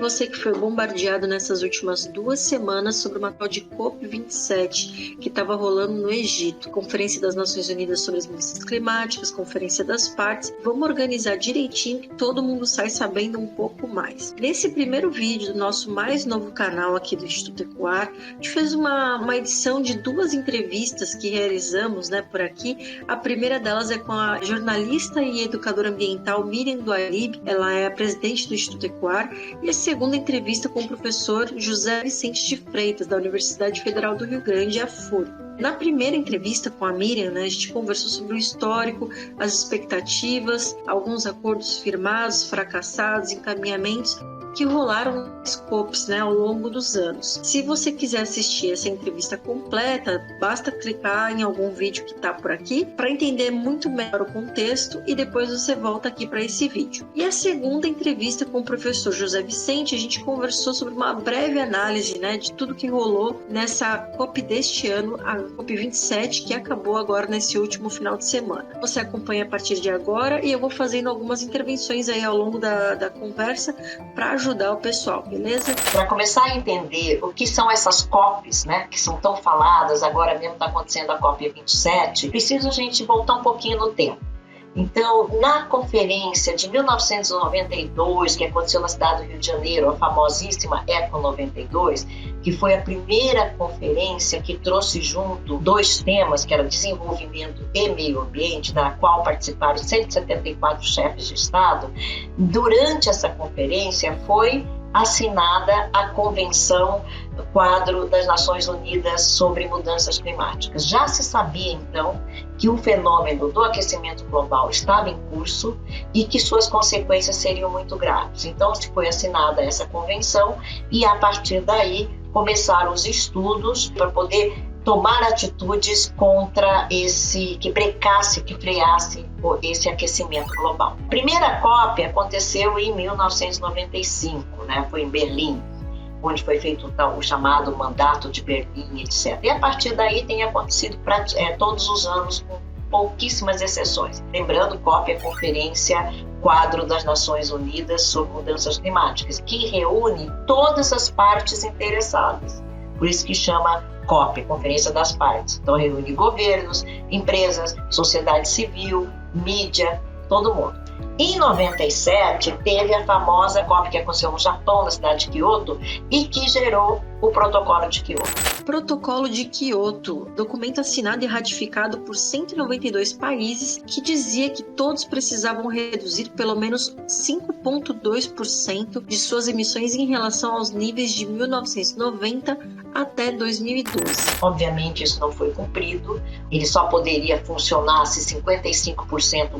você que foi bombardeado nessas últimas 2 semanas sobre uma tal de COP27 que estava rolando no Egito. Conferência das Nações Unidas sobre as Mudanças Climáticas, Conferência das Partes. Vamos organizar direitinho que todo mundo sai sabendo um pouco mais. Nesse primeiro vídeo do nosso mais novo canal aqui do Instituto Ecoar, a gente fez uma edição de 2 entrevistas que realizamos, por aqui. A primeira delas é com a jornalista e educadora ambiental Miriam Duarib, ela é a presidente do Instituto Ecoar, e a segunda entrevista com o professor José Vicente de Freitas, da Universidade Federal do Rio Grande, a FURG. Na primeira entrevista com a Miriam, a gente conversou sobre o histórico, as expectativas, alguns acordos firmados, fracassados, encaminhamentos que rolaram nas COPs ao longo dos anos. Se você quiser assistir essa entrevista completa, basta clicar em algum vídeo que está por aqui para entender muito melhor o contexto e depois você volta aqui para esse vídeo. E a segunda entrevista com o professor José Vicente, a gente conversou sobre uma breve análise de tudo que rolou nessa COP deste ano, a COP 27, que acabou agora nesse último final de semana. Você acompanha a partir de agora e eu vou fazendo algumas intervenções aí ao longo da conversa para ajudar o pessoal, beleza? Para começar a entender o que são essas COPs, que são tão faladas, agora mesmo está acontecendo a COP 27, precisa a gente voltar um pouquinho no tempo. Então, na conferência de 1992, que aconteceu na cidade do Rio de Janeiro, a famosíssima Eco 92, que foi a primeira conferência que trouxe junto 2 temas, que era desenvolvimento e meio ambiente, da qual participaram 174 chefes de Estado. Durante essa conferência foi assinada a Convenção Quadro das Nações Unidas sobre Mudanças Climáticas. Já se sabia, então, que o fenômeno do aquecimento global estava em curso e que suas consequências seriam muito graves. Então, se foi assinada essa convenção e, a partir daí, começaram os estudos para poder tomar atitudes contra que freasse esse aquecimento global. A primeira COP aconteceu em 1995, foi em Berlim, onde foi feito o chamado Mandato de Berlim, etc. E a partir daí tem acontecido todos os anos, com pouquíssimas exceções. Lembrando, COP é a Conferência Quadro das Nações Unidas sobre Mudanças Climáticas, que reúne todas as partes interessadas. Por isso que chama COP, Conferência das Partes. Então reúne governos, empresas, sociedade civil, mídia, todo mundo. Em 97, teve a famosa COP que aconteceu no Japão, na cidade de Kyoto, e que gerou o Protocolo de Kyoto. Protocolo de Kyoto, documento assinado e ratificado por 192 países, que dizia que todos precisavam reduzir pelo menos 5,2% de suas emissões em relação aos níveis de 1990 até 2012. Obviamente isso não foi cumprido, ele só poderia funcionar se 55%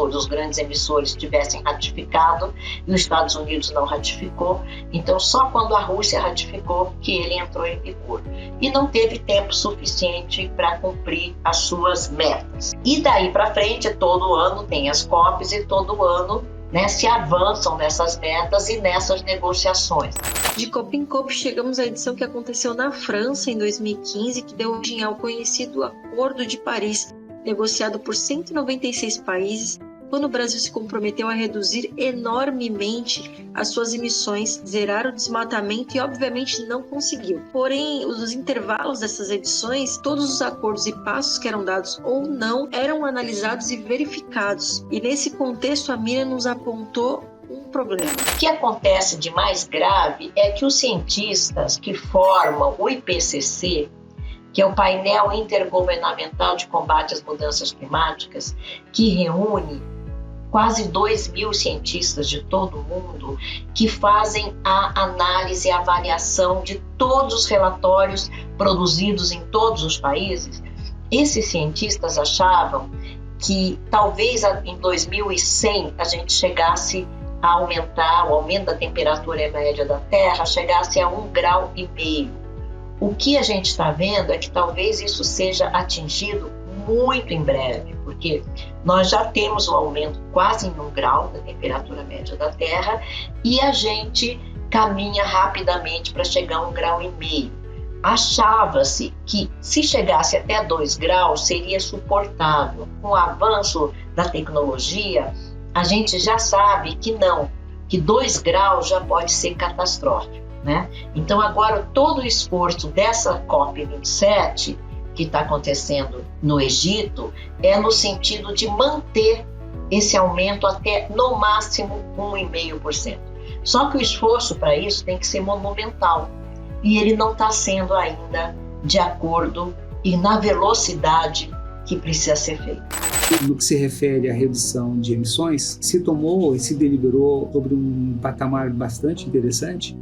dos grandes emissores tivessem ratificado, e os Estados Unidos não ratificou, então só quando a Rússia ratificou que ele entrou em vigor. E não teve tempo suficiente para cumprir as suas metas. E daí para frente, todo ano tem as COPs e todo ano se avançam nessas metas e nessas negociações. De COP em COP, chegamos à edição que aconteceu na França em 2015, que deu origem ao conhecido Acordo de Paris, negociado por 196 países, quando o Brasil se comprometeu a reduzir enormemente as suas emissões, zerar o desmatamento e, obviamente, não conseguiu. Porém, os intervalos dessas edições, todos os acordos e passos que eram dados ou não, eram analisados e verificados. E, nesse contexto, a Miriam nos apontou um problema. O que acontece de mais grave é que os cientistas que formam o IPCC, que é o Painel Intergovernamental de Combate às Mudanças Climáticas, que reúne quase 2.000 cientistas de todo o mundo que fazem a análise e a avaliação de todos os relatórios produzidos em todos os países. Esses cientistas achavam que talvez em 2100 a gente chegasse a aumentar, o aumento da temperatura média da Terra chegasse a 1,5 grau. O que a gente está vendo é que talvez isso seja atingido muito em breve, porque nós já temos um aumento quase em 1 grau da temperatura média da Terra e a gente caminha rapidamente para chegar a 1,5 grau. Achava-se que se chegasse até 2 graus seria suportável. Com o avanço da tecnologia, a gente já sabe que não, que 2 graus já pode ser catastrófico, né? Então agora todo o esforço dessa COP27 que está acontecendo no Egito é no sentido de manter esse aumento até no máximo 1,5%. Só que o esforço para isso tem que ser monumental e ele não está sendo ainda de acordo e na velocidade que precisa ser feito. No que se refere à redução de emissões, se tomou e se deliberou sobre um patamar bastante interessante,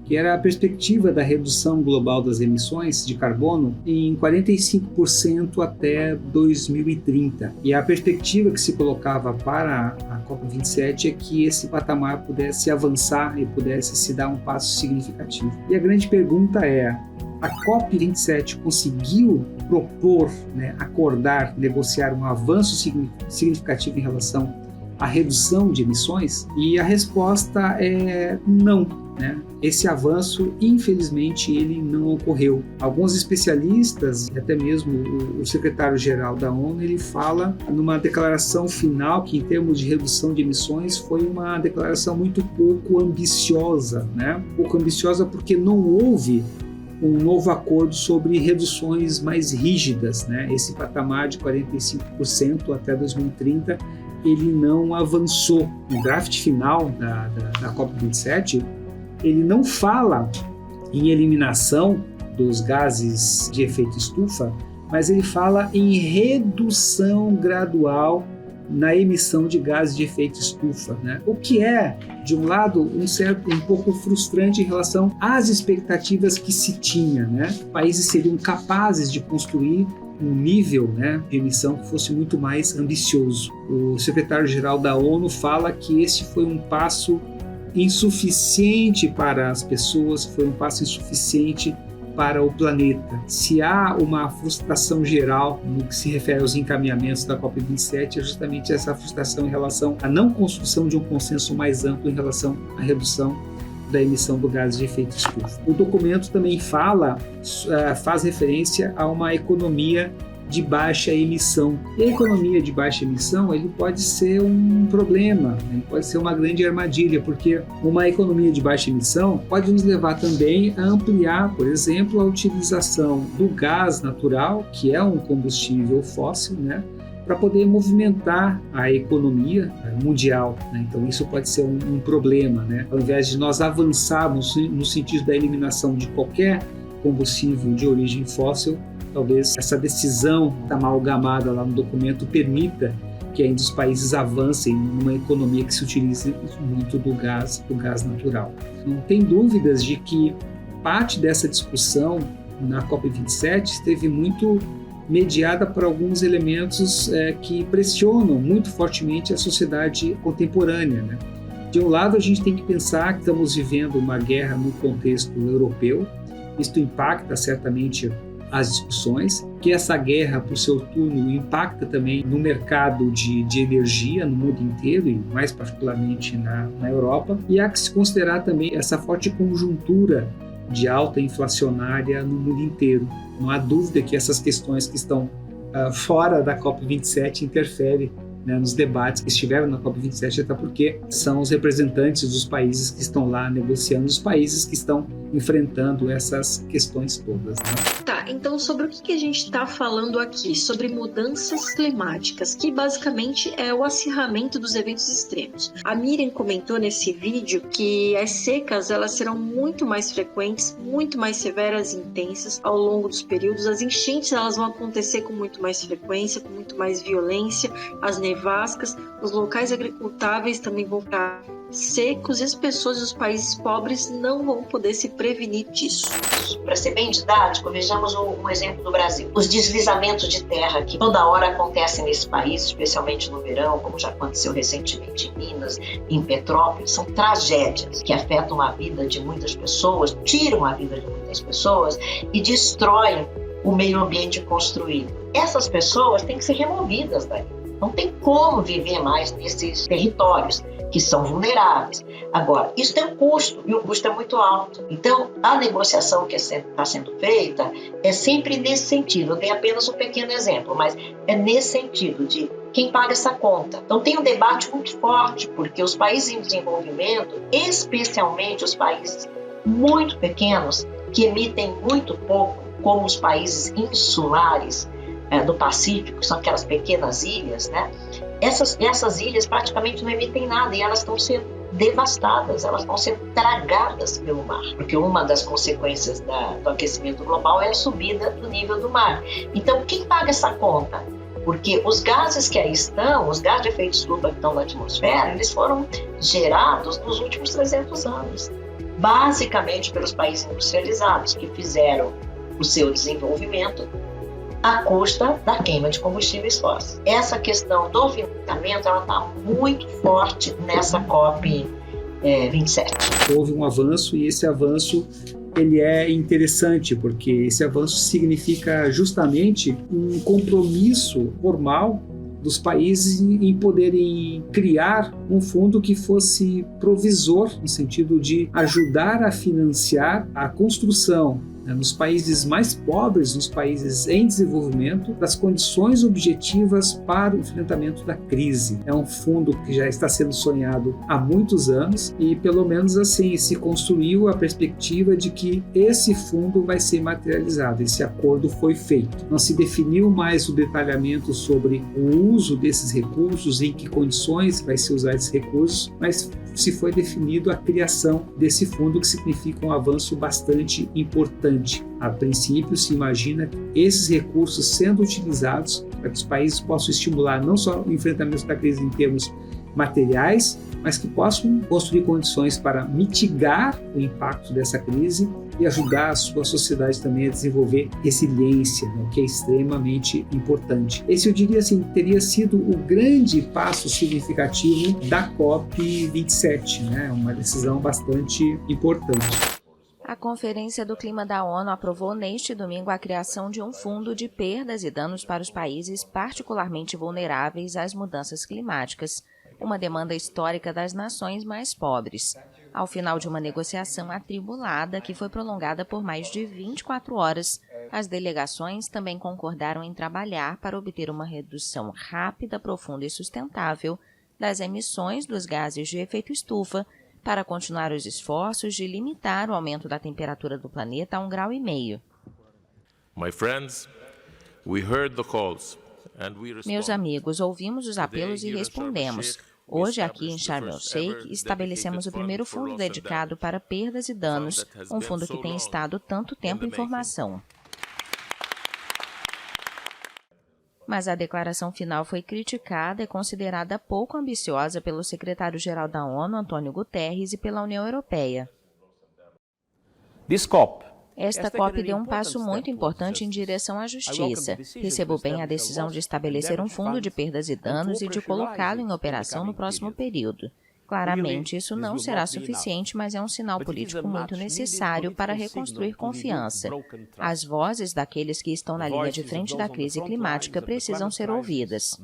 que era a perspectiva da redução global das emissões de carbono em 45% até 2030. E a perspectiva que se colocava para a COP27 é que esse patamar pudesse avançar e pudesse se dar um passo significativo. E a grande pergunta é: a COP27 conseguiu propor, acordar, negociar um avanço significativo em relação à redução de emissões? E a resposta é não. Esse avanço, infelizmente, ele não ocorreu. Alguns especialistas, até mesmo o secretário-geral da ONU, ele fala numa declaração final que, em termos de redução de emissões, foi uma declaração muito pouco ambiciosa, Pouco ambiciosa porque não houve um novo acordo sobre reduções mais rígidas, Esse patamar de 45% até 2030, ele não avançou. No draft final da COP27, ele não fala em eliminação dos gases de efeito estufa, mas ele fala em redução gradual na emissão de gases de efeito estufa, O que é, de um lado, um pouco frustrante em relação às expectativas que se tinha, Países seriam capazes de construir um nível de emissão que fosse muito mais ambicioso. O secretário-geral da ONU fala que esse foi um passo insuficiente para as pessoas, foi um passo insuficiente para o planeta. Se há uma frustração geral no que se refere aos encaminhamentos da COP27, é justamente essa frustração em relação à não construção de um consenso mais amplo em relação à redução da emissão do gás de efeito estufa. O documento também faz referência a uma economia de baixa emissão. E a economia de baixa emissão, ele pode ser um problema, pode ser uma grande armadilha, porque uma economia de baixa emissão pode nos levar também a ampliar, por exemplo, a utilização do gás natural, que é um combustível fóssil, para poder movimentar a economia mundial. Então isso pode ser um problema. Ao invés de nós avançarmos no sentido da eliminação de qualquer combustível de origem fóssil, talvez essa decisão amalgamada lá no documento permita que ainda os países avancem numa economia que se utilize muito do gás natural. Não tem dúvidas de que parte dessa discussão na COP27 esteve muito mediada por alguns elementos que pressionam muito fortemente a sociedade contemporânea. De um lado, a gente tem que pensar que estamos vivendo uma guerra no contexto europeu. Isto impacta certamente as discussões, que essa guerra, por seu turno, impacta também no mercado de energia no mundo inteiro e mais particularmente na Europa. E há que se considerar também essa forte conjuntura de alta inflacionária no mundo inteiro. Não há dúvida que essas questões que estão fora da COP27 interferem nos debates que estiveram na COP27, até porque são os representantes dos países que estão lá negociando, os países que estão enfrentando essas questões todas. Tá, então sobre o que a gente está falando aqui? Sobre mudanças climáticas, que basicamente é o acirramento dos eventos extremos. A Miriam comentou nesse vídeo que as secas elas serão muito mais frequentes, muito mais severas e intensas ao longo dos períodos. As enchentes elas vão acontecer com muito mais frequência, com muito mais violência. As nevascas, os locais agricultáveis também vão ficar secos e as pessoas dos países pobres não vão poder se prevenir disso. Para ser bem didático, vejamos um exemplo do Brasil. Os deslizamentos de terra que toda hora acontecem nesse país, especialmente no verão, como já aconteceu recentemente em Minas, em Petrópolis, são tragédias que afetam a vida de muitas pessoas, tiram a vida de muitas pessoas e destroem o meio ambiente construído. Essas pessoas têm que ser removidas daí. Não tem como viver mais nesses territórios que são vulneráveis. Agora, isso tem um custo, e o custo é muito alto. Então, a negociação que está sendo feita é sempre nesse sentido. Eu dei apenas um pequeno exemplo, mas é nesse sentido de quem paga essa conta? Então tem um debate muito forte, porque os países em desenvolvimento, especialmente os países muito pequenos, que emitem muito pouco, como os países insulares do Pacífico, que são aquelas pequenas ilhas, né? Essas ilhas praticamente não emitem nada e elas estão sendo devastadas, elas vão ser tragadas pelo mar, porque uma das consequências do aquecimento global é a subida do nível do mar. Então, quem paga essa conta? Porque os gases que aí estão, os gases de efeito estufa que estão na atmosfera, eles foram gerados nos últimos 300 anos, basicamente pelos países industrializados, que fizeram o seu desenvolvimento à custa da queima de combustíveis fósseis. Essa questão do financiamento está muito forte nessa COP27. Houve um avanço e esse avanço ele é interessante porque esse avanço significa justamente um compromisso formal dos países em poderem criar um fundo que fosse provisor, no sentido de ajudar a financiar a construção nos países mais pobres, nos países em desenvolvimento, das condições objetivas para o enfrentamento da crise. É um fundo que já está sendo sonhado há muitos anos e, pelo menos assim, se construiu a perspectiva de que esse fundo vai ser materializado. Esse acordo foi feito. Não se definiu mais o detalhamento sobre o uso desses recursos, em que condições vai se usar esses recursos, mas se foi definido a criação desse fundo, que significa um avanço bastante importante. A princípio, se imagina esses recursos sendo utilizados para que os países possam estimular não só o enfrentamento da crise em termos materiais, mas que possam construir condições para mitigar o impacto dessa crise e ajudar a sua sociedade também a desenvolver resiliência, o que é extremamente importante. Esse, eu diria assim, teria sido o grande passo significativo da COP27, né? Uma decisão bastante importante. A Conferência do Clima da ONU aprovou neste domingo a criação de um fundo de perdas e danos para os países particularmente vulneráveis às mudanças climáticas, uma demanda histórica das nações mais pobres. Ao final de uma negociação atribulada que foi prolongada por mais de 24 horas, as delegações também concordaram em trabalhar para obter uma redução rápida, profunda e sustentável das emissões dos gases de efeito estufa, para continuar os esforços de limitar o aumento da temperatura do planeta a 1,5 graus. Meus amigos, ouvimos os apelos e respondemos. Hoje, aqui em Sharm el-Sheikh, estabelecemos o primeiro fundo dedicado para perdas e danos, um fundo que tem estado tanto tempo em formação. Mas a declaração final foi criticada e considerada pouco ambiciosa pelo secretário-geral da ONU, Antônio Guterres, e pela União Europeia. Esta COP deu um passo muito importante em direção à justiça. Recebo bem a decisão de estabelecer um fundo de perdas e danos e de colocá-lo em operação no próximo período. Claramente, isso não será suficiente, mas é um sinal político muito necessário para reconstruir confiança. As vozes daqueles que estão na linha de frente da crise climática precisam ser ouvidas.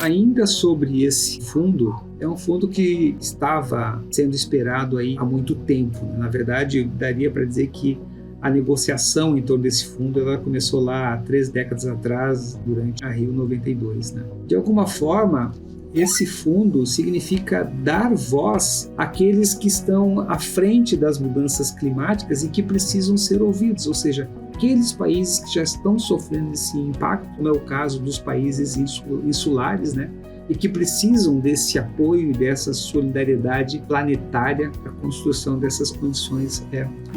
Ainda sobre esse fundo, é um fundo que estava sendo esperado aí há muito tempo. Na verdade, daria para dizer que a negociação em torno desse fundo ela começou lá há 3 décadas atrás, durante a Rio 92. Né? De alguma forma, esse fundo significa dar voz àqueles que estão à frente das mudanças climáticas e que precisam ser ouvidos, ou seja, aqueles países que já estão sofrendo esse impacto, como é o caso dos países insulares, né? E que precisam desse apoio e dessa solidariedade planetária para a construção dessas condições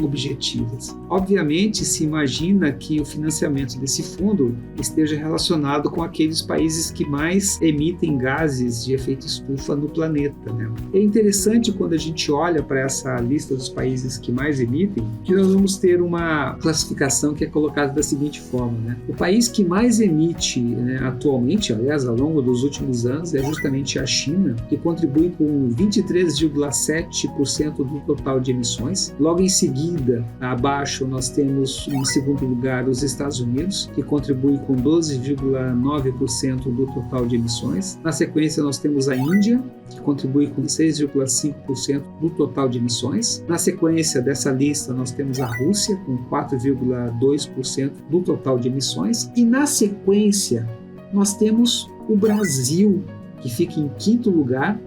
objetivas. Obviamente, se imagina que o financiamento desse fundo esteja relacionado com aqueles países que mais emitem gases de efeito estufa no planeta, né? É interessante quando a gente olha para essa lista dos países que mais emitem, que nós vamos ter uma classificação que é colocada da seguinte forma, né? O país que mais emite, né, atualmente, aliás, ao longo dos últimos anos, é justamente a China, que contribui com 23,7% do total de emissões. Logo em seguida, abaixo, nós temos em segundo lugar os Estados Unidos, que contribui com 12,9% do total de emissões. Na sequência, nós temos a Índia, que contribui com 6,5% do total de emissões. Na sequência dessa lista, nós temos a Rússia, com 4,2% do total de emissões. E na sequência, nós temos o Brasil, que fica em quinto lugar,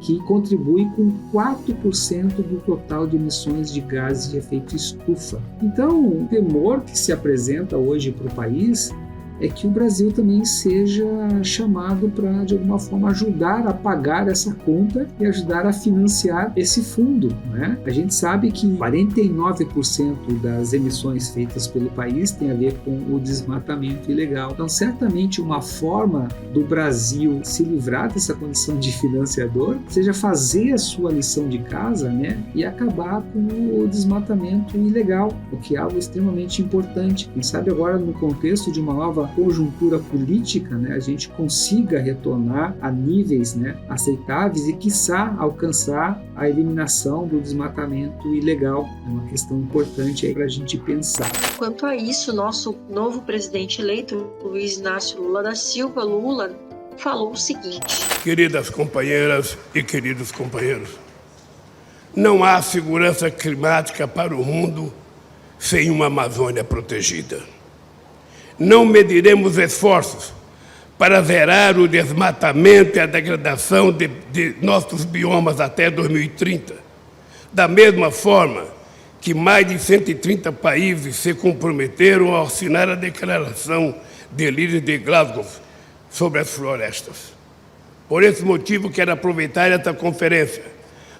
que contribui com 4% do total de emissões de gases de efeito estufa. Então, o temor que se apresenta hoje para o país é que o Brasil também seja chamado para, de alguma forma, ajudar a pagar essa conta e ajudar a financiar esse fundo, né? A gente sabe que 49% das emissões feitas pelo país tem a ver com o desmatamento ilegal. Então, certamente, uma forma do Brasil se livrar dessa condição de financiador seja fazer a sua lição de casa, né? E acabar com o desmatamento ilegal, o que é algo extremamente importante. Quem sabe agora, no contexto de uma nova conjuntura política, né, a gente consiga retornar a níveis, né, aceitáveis e, quiçá, alcançar a eliminação do desmatamento ilegal. É uma questão importante aí para a gente pensar. Quanto a isso, nosso novo presidente eleito, Luiz Inácio Lula da Silva, Lula, falou o seguinte: queridas companheiras e queridos companheiros, não há segurança climática para o mundo sem uma Amazônia protegida. Não mediremos esforços para zerar o desmatamento e a degradação de nossos biomas até 2030. Da mesma forma que mais de 130 países se comprometeram a assinar a Declaração de Líderes de Glasgow sobre as florestas. Por esse motivo, quero aproveitar esta conferência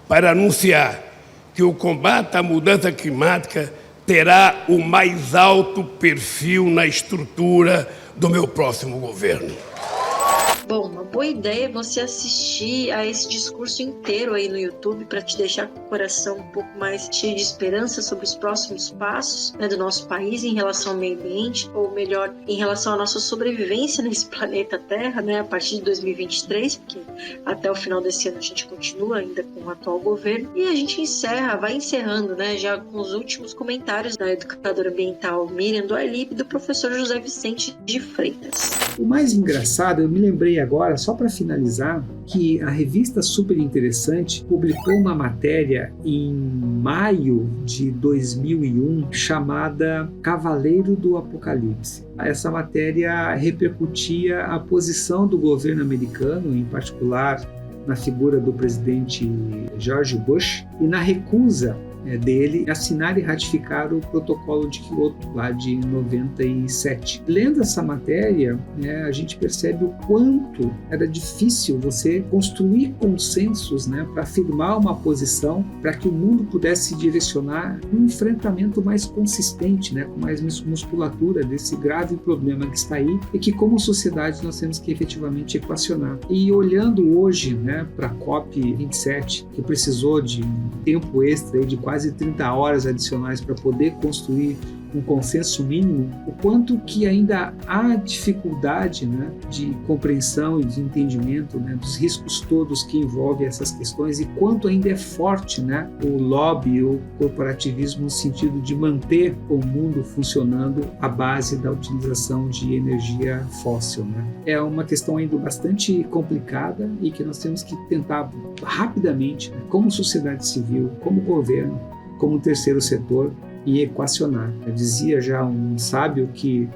para anunciar que o combate à mudança climática terá o mais alto perfil na estrutura do meu próximo governo. Bom, uma boa ideia é você assistir a esse discurso inteiro aí no YouTube para te deixar com o coração um pouco mais cheio de esperança sobre os próximos passos, né, do nosso país em relação ao meio ambiente, ou melhor, em relação à nossa sobrevivência nesse planeta Terra, né, a partir de 2023, porque até o final desse ano a gente continua ainda com o atual governo. E a gente vai encerrando, né, já com os últimos comentários da educadora ambiental Miriam do Arlip e do professor José Vicente de Freitas. O mais engraçado, eu me lembrei agora, só para finalizar, que a revista Super Interessante publicou uma matéria em maio de 2001 chamada Cavaleiro do Apocalipse. Essa matéria repercutia a posição do governo americano, em particular na figura do presidente George Bush, e na recusa dele assinar e ratificar o protocolo de Kyoto, lá de 97. Lendo essa matéria, a gente percebe o quanto era difícil você construir consensos, para afirmar uma posição, para que o mundo pudesse direcionar um enfrentamento mais consistente, com mais musculatura desse grave problema que está aí e que, como sociedade, nós temos que efetivamente equacionar. E olhando hoje para a COP27, que precisou de um tempo extra de quase 30 horas adicionais para poder construir um consenso mínimo, o quanto que ainda há dificuldade de compreensão e de entendimento dos riscos todos que envolvem essas questões e quanto ainda é forte o lobby, o corporativismo no sentido de manter o mundo funcionando à base da utilização de energia fóssil. É uma questão ainda bastante complicada e que nós temos que tentar rapidamente, como sociedade civil, como governo, como terceiro setor, e equacionar. Eu dizia já um sábio que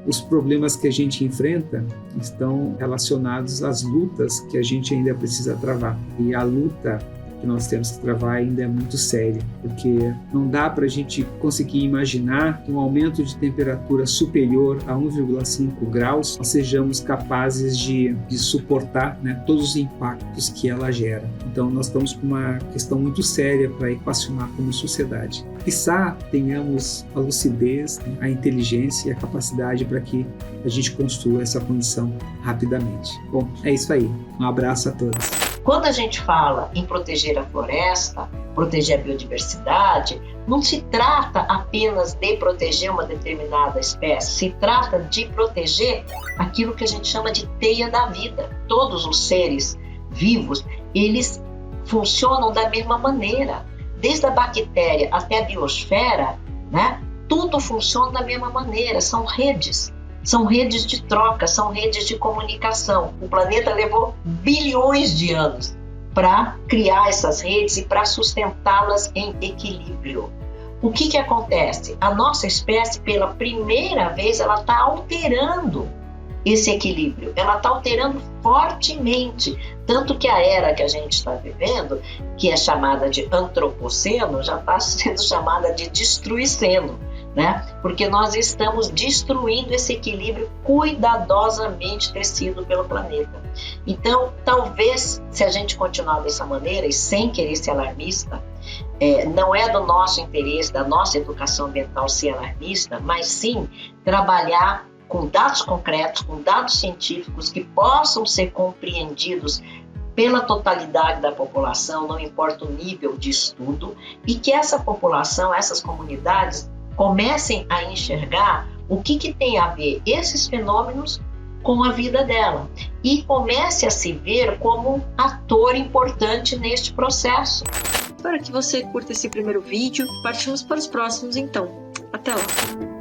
os problemas que a gente enfrenta estão relacionados às lutas que a gente ainda precisa travar. E a luta que nós temos que travar ainda é muito séria, porque não dá para a gente conseguir imaginar que um aumento de temperatura superior a 1,5 graus nós sejamos capazes de suportar todos os impactos que ela gera. Então nós estamos com uma questão muito séria para equacionar como sociedade. Quiçá tenhamos a lucidez, a inteligência e a capacidade para que a gente construa essa condição rapidamente. Bom, é isso aí. Um abraço a todos. Quando a gente fala em proteger a floresta, proteger a biodiversidade, não se trata apenas de proteger uma determinada espécie, se trata de proteger aquilo que a gente chama de teia da vida. Todos os seres vivos, eles funcionam da mesma maneira. Desde a bactéria até a biosfera, tudo funciona da mesma maneira, são redes. São redes de troca, são redes de comunicação. O planeta levou bilhões de anos para criar essas redes e para sustentá-las em equilíbrio. O que acontece? A nossa espécie, pela primeira vez, ela está alterando esse equilíbrio, ela está alterando fortemente, tanto que a era que a gente está vivendo, que é chamada de antropoceno, já está sendo chamada de destruiceno, né? Porque nós estamos destruindo esse equilíbrio cuidadosamente tecido pelo planeta. Então, talvez, se a gente continuar dessa maneira e sem querer ser alarmista, não é do nosso interesse, da nossa educação ambiental ser alarmista, mas sim trabalhar com dados concretos, com dados científicos que possam ser compreendidos pela totalidade da população, não importa o nível de estudo, e que essa população, essas comunidades, comecem a enxergar o que tem a ver esses fenômenos com a vida dela e comece a se ver como um ator importante neste processo. Espero que você curta esse primeiro vídeo. Partimos para os próximos, então. Até lá!